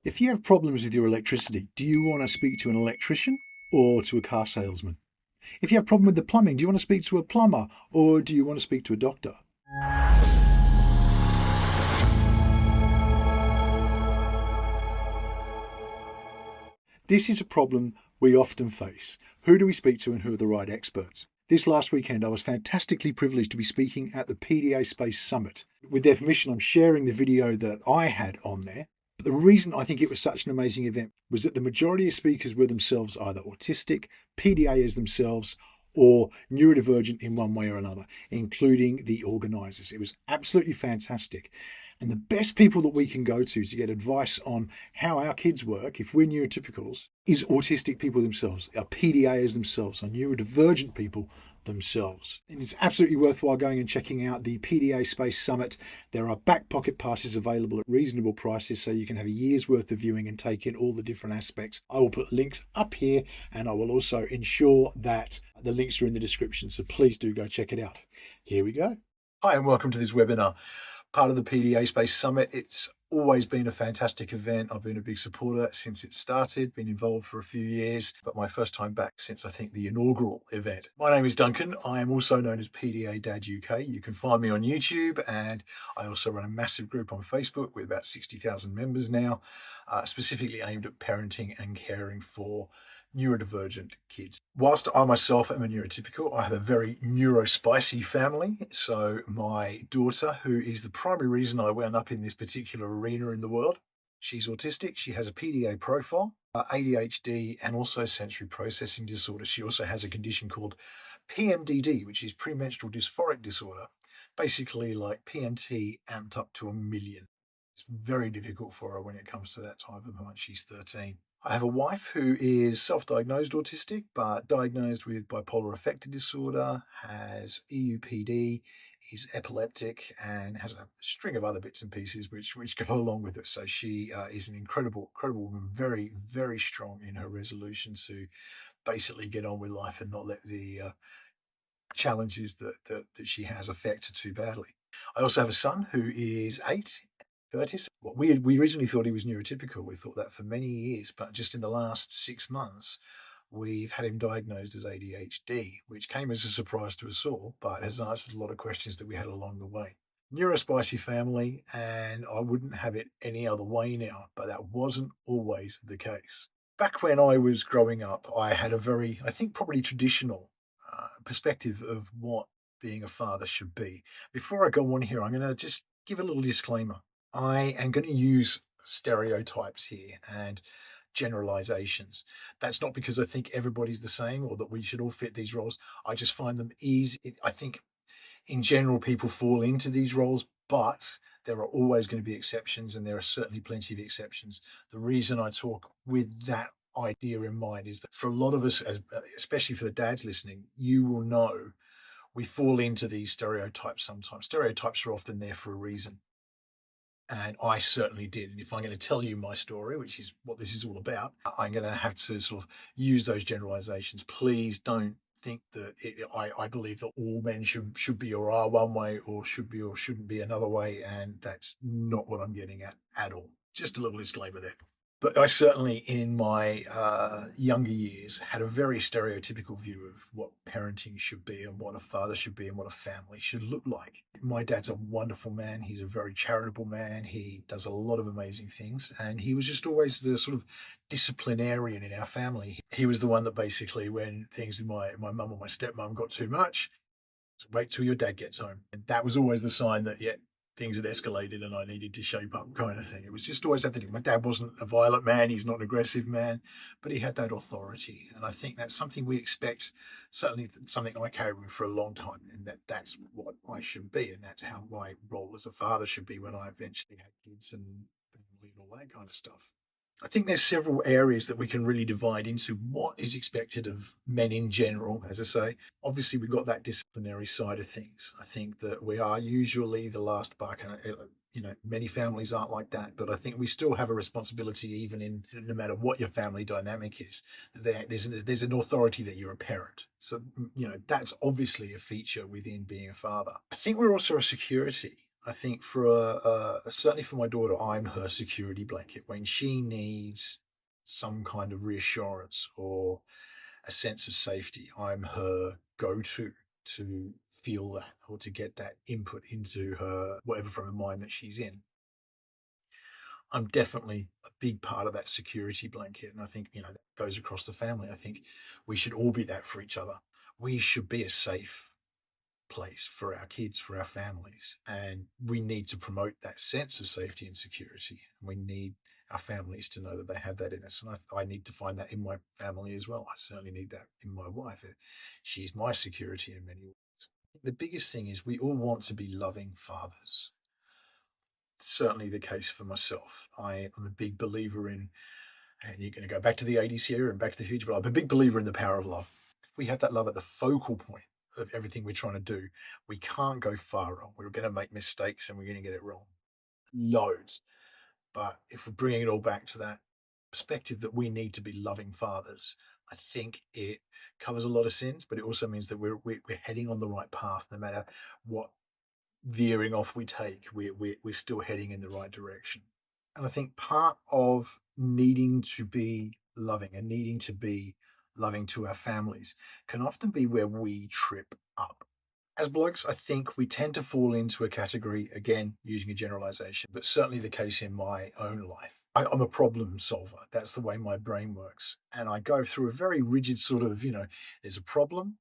If you have problems with your electricity, do you want to speak to an electrician or to a car salesman? If you have a problem with the plumbing, do you want to speak to a plumber or do you want to speak to a doctor? This is a problem we often face. Who do we speak to and who are the right experts? This last weekend, I was fantastically privileged to be speaking at the PDA Space Summit. With their permission, I'm sharing the video that I had on there. But the reason I think it was such an amazing event was that the majority of speakers were themselves either autistic, PDAers themselves, or neurodivergent in one way or another, including the organisers. It was absolutely fantastic. And the best people that we can go to get advice on how our kids work, if we're neurotypicals, is autistic people themselves, our PDAers themselves, our neurodivergent people themselves. And it's absolutely worthwhile going and checking out the PDA Space Summit. There are back pocket passes available at reasonable prices, so you can have a year's worth of viewing and take in all the different aspects. I will put links up here, and I will also ensure that the links are in the description, so please do go check it out. Here we go. Hi, and welcome to this webinar. Part of the PDA Space Summit. It's always been a fantastic event. I've been a big supporter since it started, been involved for a few years, but my first time back since I think the inaugural event. My name is Duncan. I am also known as PDA Dad UK. You can find me on YouTube, and I also run a massive group on Facebook with about 60,000 members now, specifically aimed at parenting and caring for neurodivergent kids. Whilst I myself am a neurotypical, I have a very neurospicy family. So my daughter, who is the primary reason I wound up in this particular arena in the world, she's autistic. She has a PDA profile, ADHD, and also sensory processing disorder. She also has a condition called PMDD, which is premenstrual dysphoric disorder, basically like PMT amped up to 1,000,000. It's very difficult for her when it comes to that type of moment. She's 13. I have a wife who is self-diagnosed autistic, but diagnosed with bipolar affective disorder, has EUPD, is epileptic, and has a string of other bits and pieces which go along with it. So she is an incredible woman, very, very strong in her resolution to basically get on with life and not let the challenges that she has affect her too badly. I also have a son who is 8. Curtis. Well, we originally thought he was neurotypical. We thought that for many years, but just in the last 6 months, we've had him diagnosed as ADHD, which came as a surprise to us all, but has answered a lot of questions that we had along the way. Neurospicy family, and I wouldn't have it any other way now, but that wasn't always the case. Back when I was growing up, I had a very, I think, probably traditional perspective of what being a father should be. Before I go on here, I'm going to just give a little disclaimer. I am going to use stereotypes here and generalizations. That's not because I think everybody's the same or that we should all fit these roles. I just find them easy. I think in general, people fall into these roles, but there are always going to be exceptions, and there are certainly plenty of exceptions. The reason I talk with that idea in mind is that for a lot of us, especially for the dads listening, you will know we fall into these stereotypes sometimes. Stereotypes are often there for a reason. And I certainly did. And if I'm going to tell you my story, which is what this is all about, I'm going to have to sort of use those generalizations. Please don't think that I believe that all men should be or are one way or should be or shouldn't be another way. And that's not what I'm getting at all. Just a little disclaimer there. But I certainly, in my younger years, had a very stereotypical view of what parenting should be and what a father should be and what a family should look like. My dad's a wonderful man. He's a very charitable man. He does a lot of amazing things. And he was just always the sort of disciplinarian in our family. He was the one that basically, when things with my mum or my stepmom got too much, wait till your dad gets home. And that was always the sign that, yeah, things had escalated and I needed to shape up, kind of thing. It was just always that thing. My dad wasn't a violent man. He's not an aggressive man, but he had that authority. And I think that's something we expect, certainly something I carried with for a long time, and that's what I should be. And that's how my role as a father should be when I eventually had kids and family and all that kind of stuff. I think there's several areas that we can really divide into what is expected of men in general, as I say. Obviously, we've got that disciplinary side of things. I think that we are usually the last buck, and many families aren't like that, but I think we still have a responsibility, even in no matter what your family dynamic is. There's an authority that you're a parent. So, that's obviously a feature within being a father. I think we're also a security. I think for certainly for my daughter, I'm her security blanket when she needs some kind of reassurance or a sense of safety. I'm her go-to to feel that or to get that input into her whatever frame of mind that she's in. I'm definitely a big part of that security blanket, and I think that goes across the family. I think we should all be that for each other. We should be a safe place for our kids, for our families. And we need to promote that sense of safety and security. We need our families to know that they have that in us. And I need to find that in my family as well. I certainly need that in my wife. She's my security in many ways. The biggest thing is we all want to be loving fathers. Certainly the case for myself. I am a big believer in, and you're going to go back to the 80s here and back to the future, but I'm a big believer in the power of love. If we have that love at the focal point of everything we're trying to do, we can't go far wrong. We're going to make mistakes and we're going to get it wrong. Loads. But if we're bringing it all back to that perspective that we need to be loving fathers, I think it covers a lot of sins, but it also means that we're heading on the right path no matter what veering off we take. We're still heading in the right direction. And I think part of needing to be loving and needing to be loving to our families can often be where we trip up. As blokes, I think we tend to fall into a category, again, using a generalization, but certainly the case in my own life. I'm a problem solver. That's the way my brain works. And I go through a very rigid sort of, there's a problem.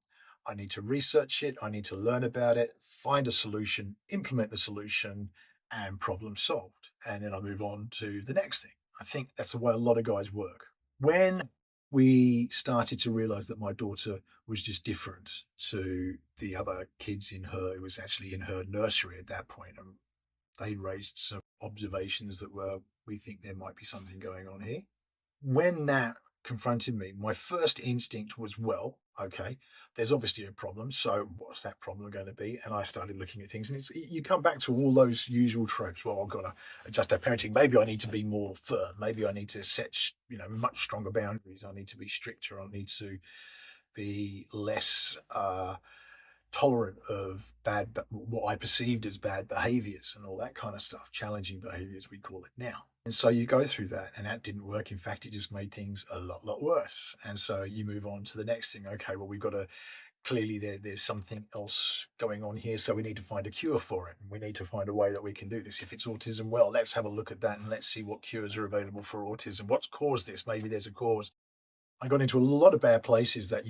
I need to research it. I need to learn about it, find a solution, implement the solution, and problem solved. And then I move on to the next thing. I think that's the way a lot of guys work. When we started to realize that my daughter was just different to the other kids in her, it was actually in her nursery at that point, and they raised some observations that were, we think there might be something going on here. When that confronted me, my first instinct was, well, okay, there's obviously a problem. So what's that problem going to be? And I started looking at things, and you come back to all those usual tropes. Well, I've got to adjust our parenting. Maybe I need to be more firm. Maybe I need to set, much stronger boundaries. I need to be stricter. I need to be less tolerant of what I perceived as bad behaviors and all that kind of stuff, challenging behaviors, we call it now. And so you go through that, and that didn't work. In fact, it just made things a lot worse. And so you move on to the next thing. Okay, well, we've got to clearly there's something else going on here, so we need to find a cure for it. And we need to find a way that we can do this. If it's autism, well, let's have a look at that and let's see what cures are available for autism. What's caused this? Maybe there's a cause. I got into a lot of bad places that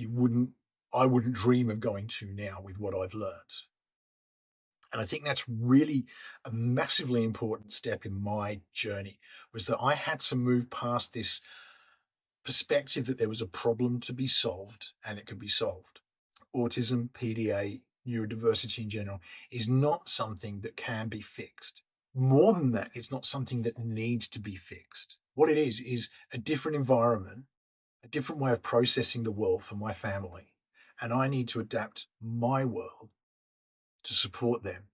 I wouldn't dream of going to now with what I've learned. And I think that's really a massively important step in my journey, was that I had to move past this perspective that there was a problem to be solved and it could be solved. Autism, PDA, neurodiversity in general is not something that can be fixed. More than that, it's not something that needs to be fixed. What it is a different environment, a different way of processing the world for my family. And I need to adapt my world to support them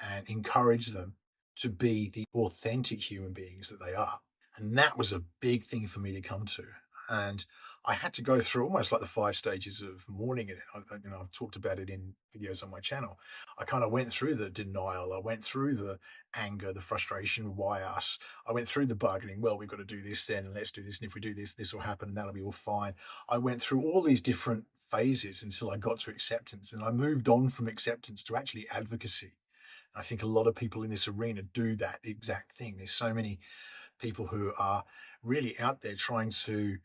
and encourage them to be the authentic human beings that they are. And that was a big thing for me to come to. And I had to go through almost like the 5 stages of mourning it. I've talked about it in videos on my channel. I kind of went through the denial. I went through the anger, the frustration. Why us? I went through the bargaining. Well, we've got to do this then, and let's do this. And if we do this, this will happen, and that'll be all fine. I went through all these different phases until I got to acceptance. And I moved on from acceptance to actually advocacy. I think a lot of people in this arena do that exact thing. There's so many people who are really out there trying to,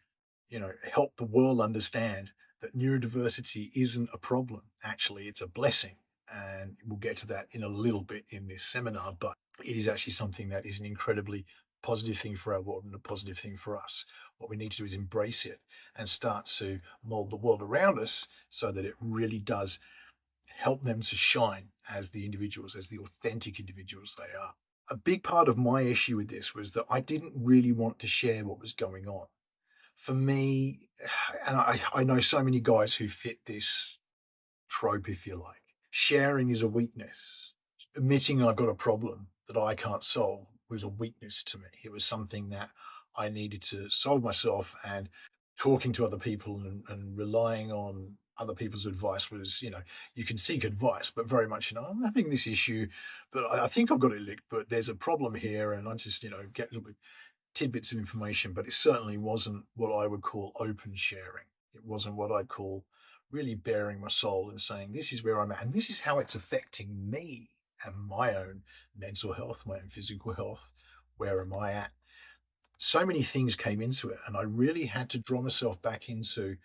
help the world understand that neurodiversity isn't a problem. Actually, it's a blessing. And we'll get to that in a little bit in this seminar, but it is actually something that is an incredibly positive thing for our world and a positive thing for us. What we need to do is embrace it and start to mold the world around us so that it really does help them to shine as the individuals, as the authentic individuals they are. A big part of my issue with this was that I didn't really want to share what was going on. For me, and I know so many guys who fit this trope, if you like, sharing is a weakness. Admitting I've got a problem that I can't solve was a weakness to me. It was something that I needed to solve myself, and talking to other people and relying on other people's advice was, you can seek advice, but very much, I'm having this issue, but I think I've got it licked, but there's a problem here. And I just, get little tidbits of information, but it certainly wasn't what I would call open sharing. It wasn't what I'd call really bearing my soul and saying, this is where I'm at, and this is how it's affecting me and my own mental health, my own physical health. Where am I at? So many things came into it, and I really had to draw myself back into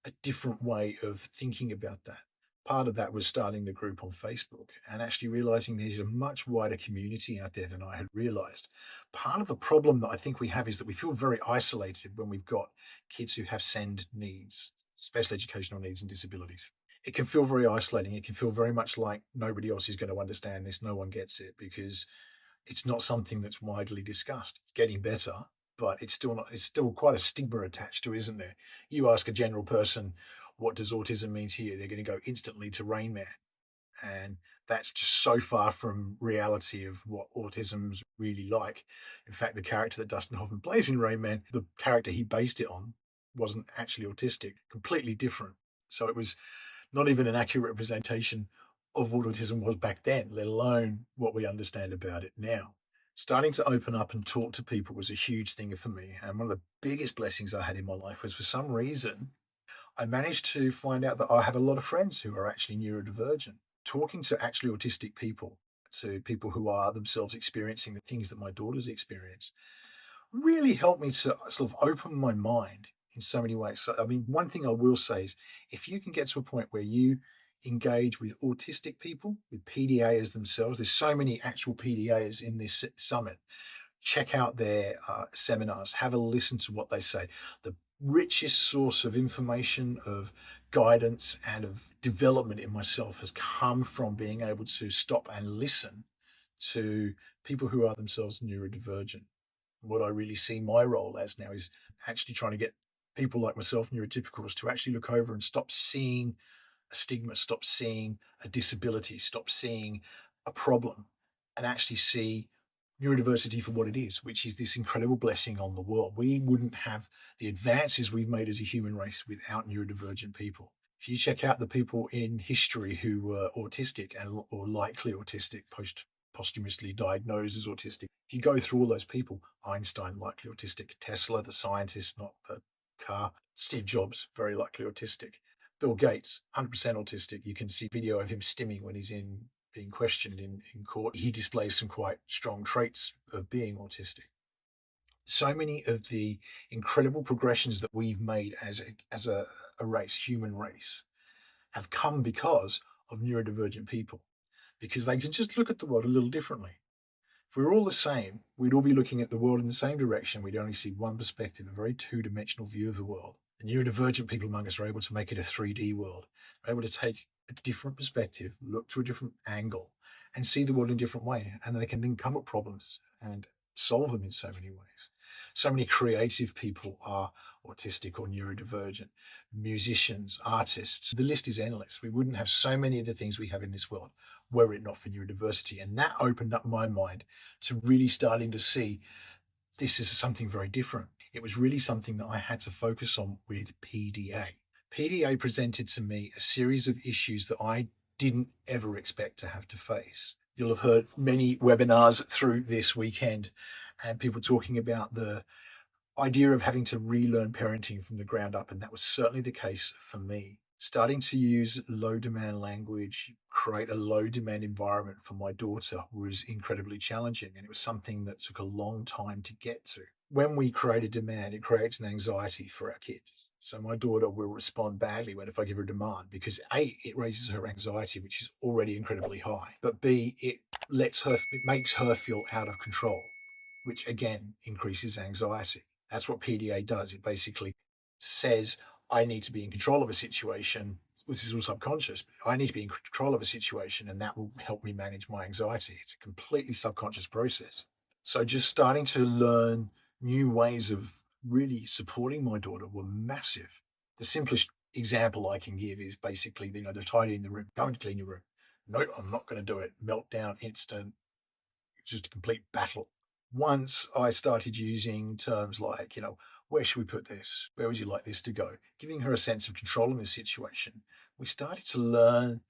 a different way of thinking about that. Part of that was starting the group on Facebook and actually realizing there's a much wider community out there than I had realized. Part of the problem that I think we have is that we feel very isolated when we've got kids who have SEND needs, special educational needs and disabilities. It can feel very isolating. It can feel very much like nobody else is going to understand this. No one gets it because it's not something that's widely discussed. It's getting better, but it's still not. It's still quite a stigma attached to it, isn't there? You ask a general person, what does autism mean to you? They're going to go instantly to Rain Man. And that's just so far from reality of what autism's really like. In fact, the character that Dustin Hoffman plays in Rain Man, the character he based it on wasn't actually autistic, completely different. So it was not even an accurate representation of what autism was back then, let alone what we understand about it now. Starting to open up and talk to people was a huge thing for me. And one of the biggest blessings I had in my life was, for some reason, I managed to find out that I have a lot of friends who are actually neurodivergent. Talking to actually autistic people, to people who are themselves experiencing the things that my daughters experience, really helped me to sort of open my mind in so many ways. So, I mean, one thing I will say is, if you can get to a point where you engage with autistic people, with PDAers themselves, there's so many actual PDAers in this summit. Check out their seminars, have a listen to what they say. The richest source of information, of guidance, and of development in myself has come from being able to stop and listen to people who are themselves neurodivergent. What I really see my role as now is actually trying to get people like myself, neurotypicals, to actually look over and stop seeing a stigma, stop seeing a disability, stop seeing a problem, and actually see neurodiversity for what it is, which is this incredible blessing on the world. We wouldn't have the advances we've made as a human race without neurodivergent people. If you check out the people in history who were autistic or likely autistic, posthumously diagnosed as autistic, if you go through all those people, Einstein, likely autistic, Tesla, the scientist, not the car, Steve Jobs, very likely autistic, Bill Gates, 100% autistic. You can see video of him stimming when he's being questioned in court. He displays some quite strong traits of being autistic. So many of the incredible progressions that we've made as a race, human race, have come because of neurodivergent people, because they can just look at the world a little differently. If we were all the same, we'd all be looking at the world in the same direction. We'd only see one perspective, a very two-dimensional view of the world. The neurodivergent people among us are able to make it a 3D world. They're able to take a different perspective, look to a different angle, and see the world in a different way. And they can then come up with problems and solve them in so many ways. So many creative people are autistic or neurodivergent. Musicians, artists, the list is endless. We wouldn't have so many of the things we have in this world were it not for neurodiversity. And that opened up my mind to really starting to see this is something very different. It was really something that I had to focus on with PDA. PDA presented to me a series of issues that I didn't ever expect to have to face. You'll have heard many webinars through this weekend and people talking about the idea of having to relearn parenting from the ground up, and that was certainly the case for me. Starting to use low demand language, create a low demand environment for my daughter was incredibly challenging, and it was something that took a long time to get to. When we create a demand, it creates an anxiety for our kids. So my daughter will respond badly if I give her a demand, because A, it raises her anxiety, which is already incredibly high, but B, it makes her feel out of control, which again increases anxiety. That's what PDA does. It basically says, I need to be in control of a situation. This is all subconscious. But I need to be in control of a situation, and that will help me manage my anxiety. It's a completely subconscious process. So just starting to learn new ways of really supporting my daughter were massive. The simplest example I can give is basically, they're tidying the room, going to clean your room. No, I'm not going to do it. Meltdown, instant, just a complete battle. Once I started using terms like, where should we put this? Where would you like this to go? Giving her a sense of control in the situation, we started to learn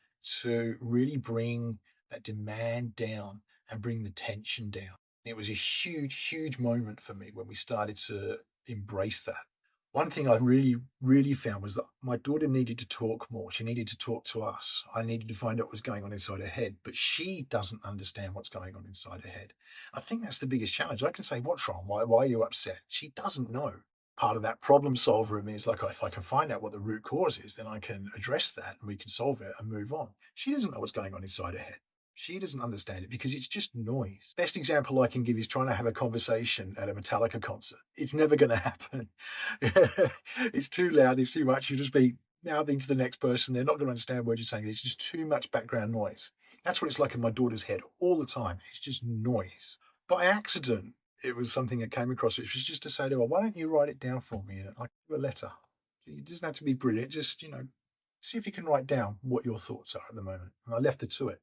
to really bring that demand down and bring the tension down. It was a huge, huge moment for me when we started to embrace that. One thing I really, really found was that my daughter needed to talk more. She needed to talk to us. I needed to find out what was going on inside her head, but she doesn't understand what's going on inside her head. I think that's the biggest challenge. I can say, what's wrong? Why are you upset? She doesn't know. Part of that problem solver in me is like, if I can find out what the root cause is, then I can address that and we can solve it and move on. She doesn't know what's going on inside her head. She doesn't understand it because it's just noise. Best example I can give is trying to have a conversation at a Metallica concert. It's never going to happen. It's too loud. It's too much. You just be mouthing to the next person. They're not going to understand what you're saying. There's just too much background noise. That's what it's like in my daughter's head all the time. It's just noise. By accident, it was something that came across, which was just to say to her, why don't you write it down for me? And I give a letter. It doesn't have to be brilliant. Just, see if you can write down what your thoughts are at the moment. And I left her to it.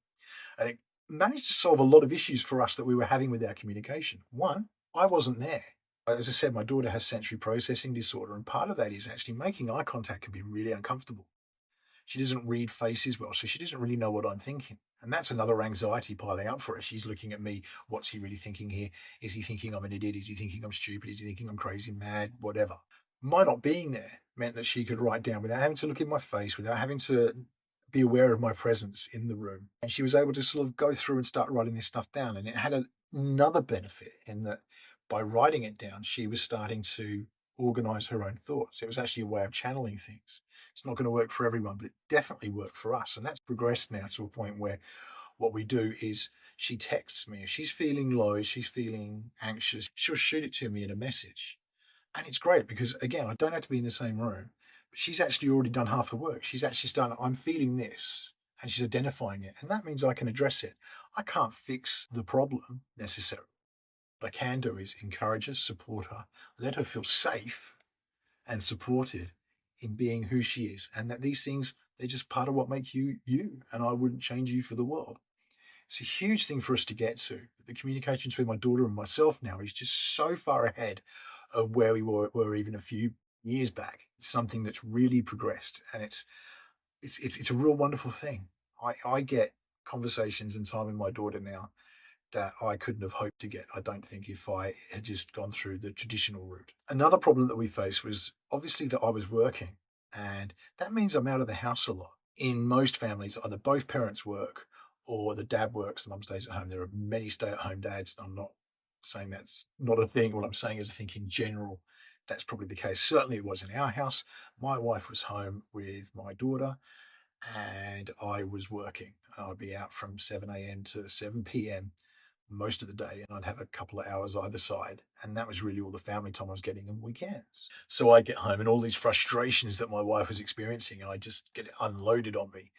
And it managed to solve a lot of issues for us that we were having with our communication. One, I wasn't there. As I said, my daughter has sensory processing disorder, and part of that is actually making eye contact can be really uncomfortable. She doesn't read faces well, so she doesn't really know what I'm thinking. And that's another anxiety piling up for her. She's looking at me. What's he really thinking here? Is he thinking I'm an idiot? Is he thinking I'm stupid? Is he thinking I'm crazy, mad, whatever? My not being there meant that she could write down without having to look in my face, without having to be aware of my presence in the room. And she was able to sort of go through and start writing this stuff down. And it had another benefit in that by writing it down, she was starting to organize her own thoughts. It was actually a way of channeling things. It's not going to work for everyone, but it definitely worked for us. And that's progressed now to a point where what we do is she texts me. If she's feeling low, she's feeling anxious, she'll shoot it to me in a message. And it's great because, again, I don't have to be in the same room, but she's actually already done half the work. She's actually starting, I'm feeling this, and she's identifying it. And that means I can address it. I can't fix the problem necessarily. What I can do is encourage her, support her, let her feel safe and supported in being who she is. And that these things, they're just part of what make you, you. And I wouldn't change you for the world. It's a huge thing for us to get to. The communication between my daughter and myself now is just so far ahead of where we were even a few years back. It's something that's really progressed, and it's a real wonderful thing. I get conversations and time with my daughter now that I couldn't have hoped to get, I don't think, if I had just gone through the traditional route. Another problem that we faced was obviously that I was working, and that means I'm out of the house a lot. In most families, either both parents work or the dad works, the mum stays at home. There are many stay-at-home dads. I'm not saying that's not a thing. What I'm saying is I think in general, that's probably the case. Certainly it was in our house. My wife was home with my daughter and I was working. I'd be out from 7 a.m. to 7 p.m. most of the day, and I'd have a couple of hours either side. And that was really all the family time I was getting on weekends. So I get home and all these frustrations that my wife was experiencing, I just get it unloaded on me.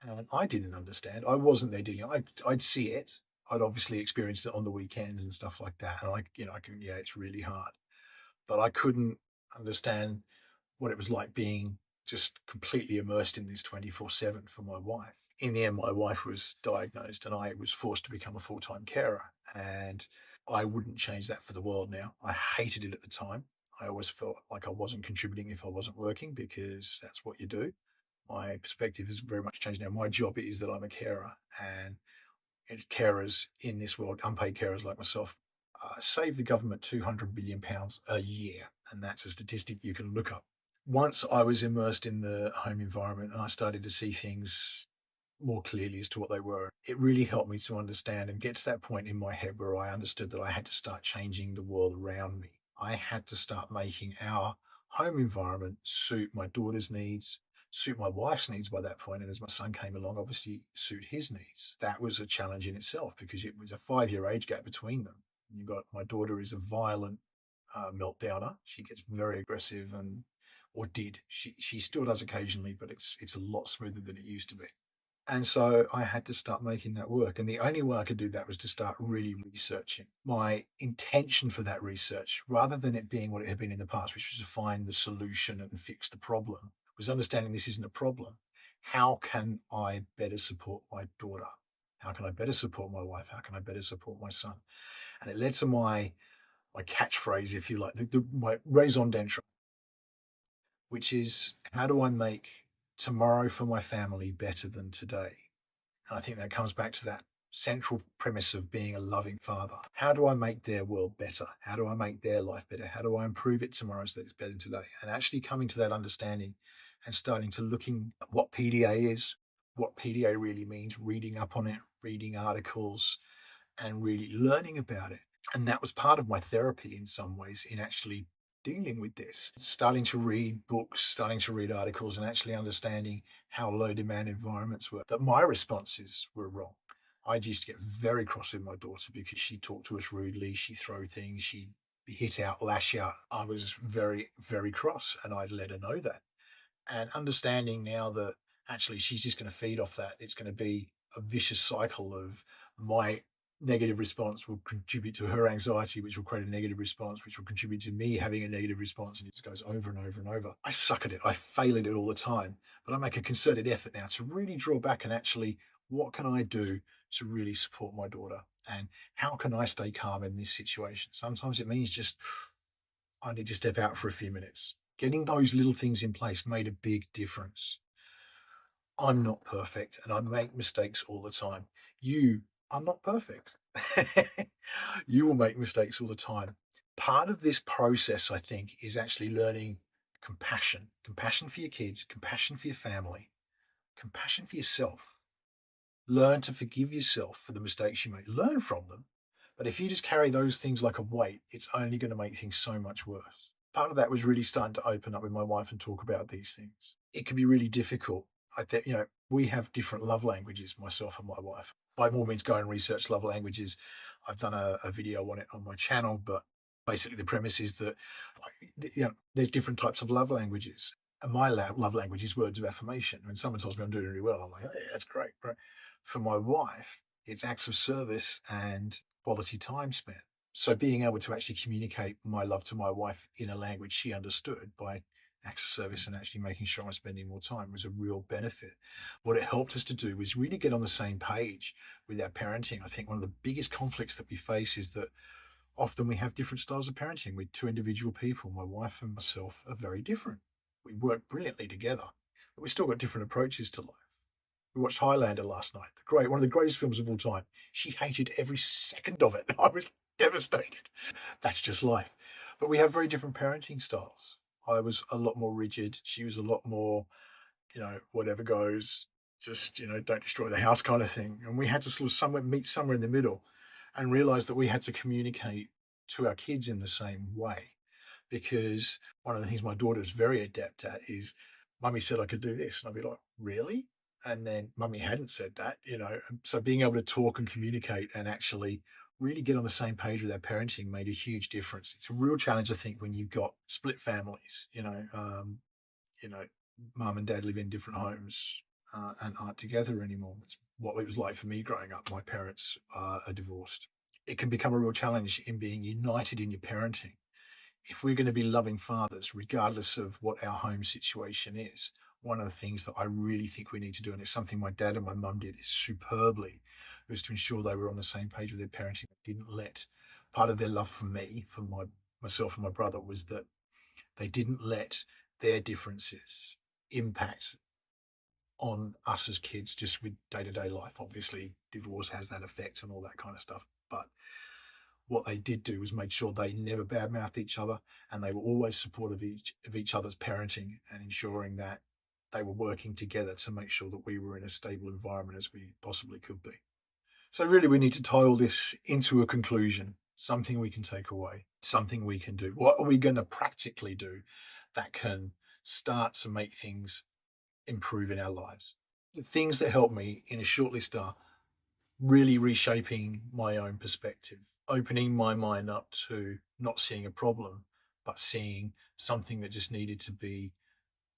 And I didn't understand. I wasn't there dealing. I'd see it. I'd obviously experienced it on the weekends and stuff like that. And yeah, it's really hard. But I couldn't understand what it was like being just completely immersed in this 24/7 for my wife. In the end, my wife was diagnosed and I was forced to become a full-time carer. And I wouldn't change that for the world now. I hated it at the time. I always felt like I wasn't contributing if I wasn't working because that's what you do. My perspective has very much changed now. My job is that I'm a carer, and carers in this world, unpaid carers like myself, save the government £200 billion a year. And that's a statistic you can look up. Once I was immersed in the home environment and I started to see things more clearly as to what they were, it really helped me to understand and get to that point in my head where I understood that I had to start changing the world around me. I had to start making our home environment suit my daughter's needs, suit my wife's needs by that point, and as my son came along, obviously suit his needs. That was a challenge in itself because it was a 5-year age gap between them. You got my daughter is a violent meltdowner. She gets very aggressive or did. She still does occasionally, but it's a lot smoother than it used to be. And so I had to start making that work. And the only way I could do that was to start really researching. My intention for that research, rather than it being what it had been in the past, which was to find the solution and fix the problem, was understanding this isn't a problem. How can I better support my daughter? How can I better support my wife? How can I better support my son? And it led to my catchphrase, if you like, my raison d'etre, which is, how do I make tomorrow for my family better than today? And I think that comes back to that central premise of being a loving father. How do I make their world better? How do I make their life better? How do I improve it tomorrow so that it's better than today? And actually coming to that understanding and starting to looking at what PDA is, what PDA really means, reading up on it, reading articles, and really learning about it. And that was part of my therapy in some ways, in actually dealing with this, starting to read books, starting to read articles, and actually understanding how low demand environments were, that my responses were wrong. I used to get very cross with my daughter because she talked to us rudely, she'd throw things, she'd hit out, lash out. I was very, very cross, and I'd let her know that. And understanding now that actually she's just going to feed off that, it's going to be a vicious cycle of my negative response will contribute to her anxiety, which will create a negative response, which will contribute to me having a negative response. And it goes over and over and over. I suck at it. I fail at it all the time. But I make a concerted effort now to really draw back and actually, what can I do to really support my daughter? And how can I stay calm in this situation? Sometimes it means just, I need to step out for a few minutes. Getting those little things in place made a big difference. I'm not perfect and I make mistakes all the time. You are not perfect. You will make mistakes all the time. Part of this process, I think, is actually learning compassion for your kids, compassion for your family, compassion for yourself. Learn to forgive yourself for the mistakes you make. Learn from them. But if you just carry those things like a weight, it's only going to make things so much worse. Part of that was really starting to open up with my wife and talk about these things. It can be really difficult. I think, we have different love languages, myself and my wife. By all means, go and research love languages. I've done a video on it on my channel, but basically the premise is that there's different types of love languages. And my love language is words of affirmation. When someone tells me I'm doing really well, I'm like, hey, that's great, right? For my wife, it's acts of service and quality time spent. So being able to actually communicate my love to my wife in a language she understood by acts of service and actually making sure I'm spending more time was a real benefit. What it helped us to do was really get on the same page with our parenting. I think one of the biggest conflicts that we face is that often we have different styles of parenting. We're two individual people. My wife and myself are very different. We work brilliantly together, but we've still got different approaches to life. We watched Highlander last night. One of the greatest films of all time. She hated every second of it. I was devastated. That's just life. But we have very different parenting styles. I was a lot more rigid. She was a lot more, whatever goes, just, don't destroy the house kind of thing. And we had to sort of meet somewhere in the middle and realize that we had to communicate to our kids in the same way. Because one of the things my daughter's very adept at is, Mummy said I could do this. And I'd be like, really? And then Mummy hadn't said that, So being able to talk and communicate and actually really get on the same page with our parenting made a huge difference. It's a real challenge, I think, when you've got split families, mum and dad live in different homes and aren't together anymore. It's what it was like for me growing up. My parents are divorced. It can become a real challenge in being united in your parenting. If we're going to be loving fathers, regardless of what our home situation is, one of the things that I really think we need to do, and it's something my dad and my mum did superbly, was to ensure they were on the same page with their parenting. They didn't let part of their love for me, for myself and my brother, was that they didn't let their differences impact on us as kids, just with day-to-day life. Obviously, divorce has that effect and all that kind of stuff, but what they did do was make sure they never badmouthed each other, and they were always supportive of each other's parenting and ensuring that they were working together to make sure that we were in as stable environment as we possibly could be. So really, we need to tie all this into a conclusion, something we can take away, something we can do. What are we going to practically do that can start to make things improve in our lives? The things that help me in a short list are really reshaping my own perspective, opening my mind up to not seeing a problem, but seeing something that just needed to be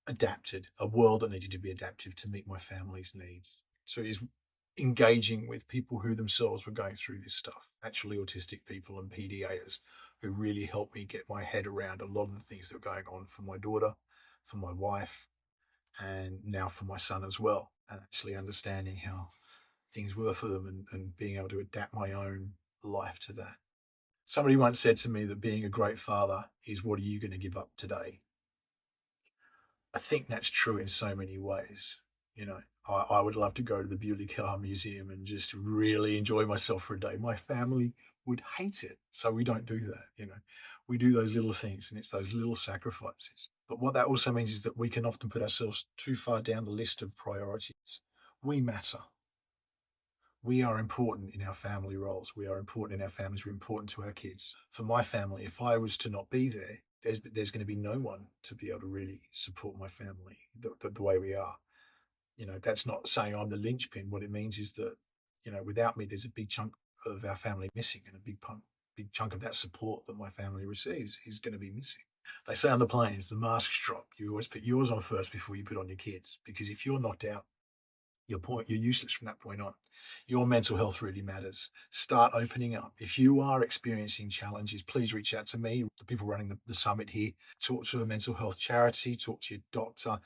adapted, a world that needed to be adapted to meet my family's needs. So it is engaging with people who themselves were going through this stuff, actually autistic people and PDAers, who really helped me get my head around a lot of the things that were going on for my daughter, for my wife, and now for my son as well, and actually understanding how things were for them and being able to adapt my own life to that. Somebody once said to me that being a great father is, what are you going to give up today? I think that's true in so many ways. You know, I would love to go to the Bewley Car Museum and just really enjoy myself for a day. My family would hate it. So we don't do that. You know, we do those little things, and it's those little sacrifices. But what that also means is that we can often put ourselves too far down the list of priorities. We matter. We are important in our family roles. We are important in our families. We're important to our kids. For my family, if I was to not be there, there's going to be no one to be able to really support my family the way we are. You know, that's not saying I'm the linchpin. What it means is that, you know, without me, there's a big chunk of our family missing, and a big chunk of that support that my family receives is going to be missing. They say on the planes, the masks drop. You always put yours on first before you put on your kids, because if you're knocked out, you're useless from that point on. Your mental health really matters. Start opening up. If you are experiencing challenges, please reach out to me, the people running the summit here. Talk to a mental health charity, talk to your doctor,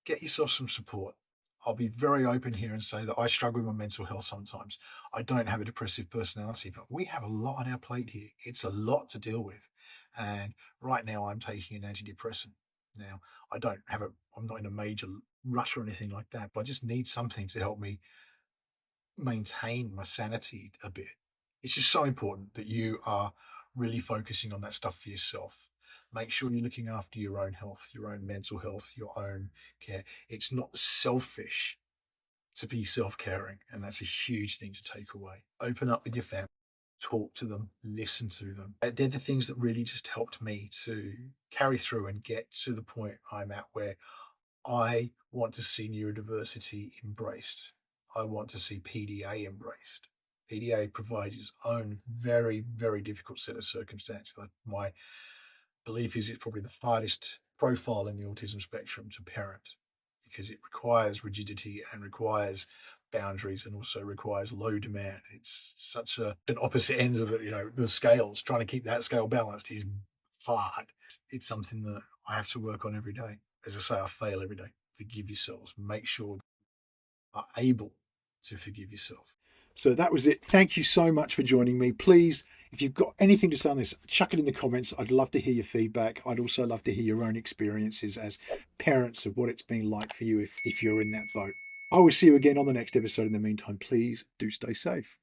get yourself some support. I'll be very open here and say that I struggle with my mental health sometimes. I don't have a depressive personality, but we have a lot on our plate here. It's a lot to deal with. And right now I'm taking an antidepressant. Now, I'm not in a major rut or anything like that, but I just need something to help me maintain my sanity a bit. It's just so important that you are really focusing on that stuff for yourself. Make sure you're looking after your own health, your own mental health, your own care. It's not selfish to be self-caring, and that's a huge thing to take away. Open up with your family, talk to them, listen to them. They're the things that really just helped me to carry through and get to the point I'm at, where I want to see neurodiversity embraced. I want to see PDA embraced. PDA provides its own very, very difficult set of circumstances. My belief is it's probably the hardest profile in the autism spectrum to parent, because it requires rigidity and requires boundaries and also requires low demand. It's such an opposite ends of the scales. Trying to keep that scale balanced is hard. It's something that I have to work on every day. As I say, I fail every day. Forgive yourselves. Make sure you are able to forgive yourself. So that was it. Thank you so much for joining me. Please, if you've got anything to say on this, chuck it in the comments. I'd love to hear your feedback. I'd also love to hear your own experiences as parents of what it's been like for you if you're in that boat. I will see you again on the next episode. In the meantime, please do stay safe.